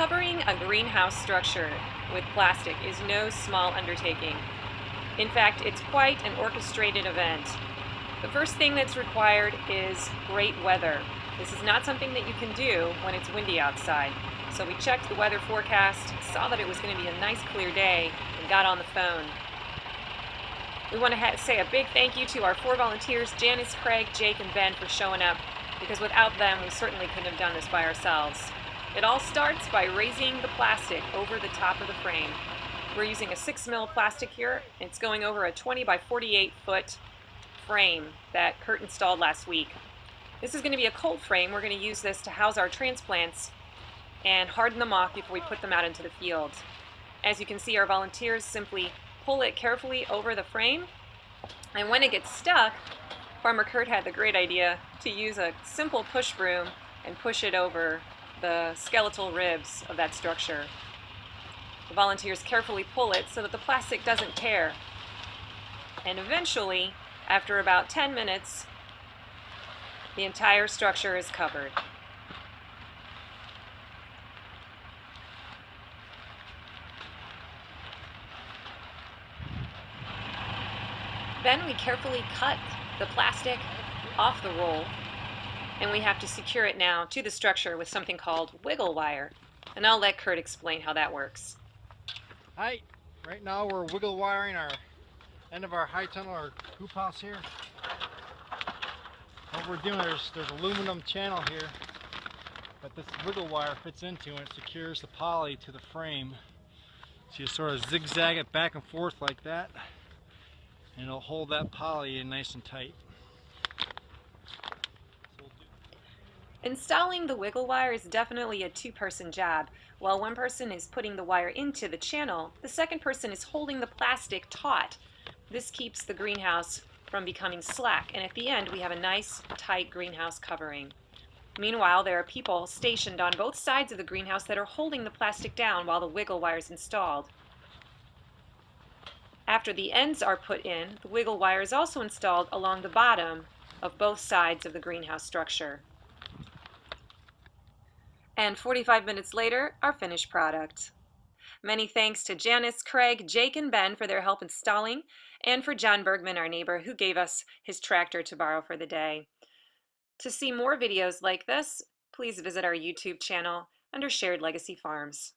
Covering a greenhouse structure with plastic is no small undertaking. In fact, it's quite an orchestrated event. The first thing that's required is great weather. This is not something that you can do when it's windy outside. So we checked the weather forecast, saw that it was going to be a nice clear day, and got on the phone. We want to say a big thank you to our 4 volunteers, Janice, Craig, Jake, and Ben, for showing up, because without them, we certainly couldn't have done this by ourselves. It all starts by raising the plastic over the top of the frame. We're using a 6mm plastic here. It's going over a 20 by 48 foot frame that Kurt installed last week. This is going to be a cold frame. We're going to use this to house our transplants and harden them off before we put them out into the field. As you can see, our volunteers simply pull it carefully over the frame, and when it gets stuck, Farmer Kurt had the great idea to use a simple push broom and push it over the skeletal ribs of that structure. The volunteers carefully pull it so that the plastic doesn't tear. And eventually, after about 10 minutes, the entire structure is covered. Then we carefully cut the plastic off the roll, and we have to secure it now to the structure with something called wiggle wire. And I'll let Kurt explain how that works. Hi, right now we're wiggle wiring our end of our high tunnel, our hoop house here. What we're doing is there's aluminum channel here that this wiggle wire fits into, and it secures the poly to the frame. So you sort of zigzag it back and forth like that, and it'll hold that poly in nice and tight. Installing the wiggle wire is definitely a two-person job. While one person is putting the wire into the channel, the second person is holding the plastic taut. This keeps the greenhouse from becoming slack, and at the end we have a nice, tight greenhouse covering. Meanwhile, there are people stationed on both sides of the greenhouse that are holding the plastic down while the wiggle wire is installed. After the ends are put in, the wiggle wire is also installed along the bottom of both sides of the greenhouse structure. And 45 minutes later, our finished product. Many thanks to Janice, Craig, Jake, and Ben for their help installing, and for John Bergman, our neighbor, who gave us his tractor to borrow for the day. To see more videos like this, please visit our YouTube channel under Shared Legacy Farms.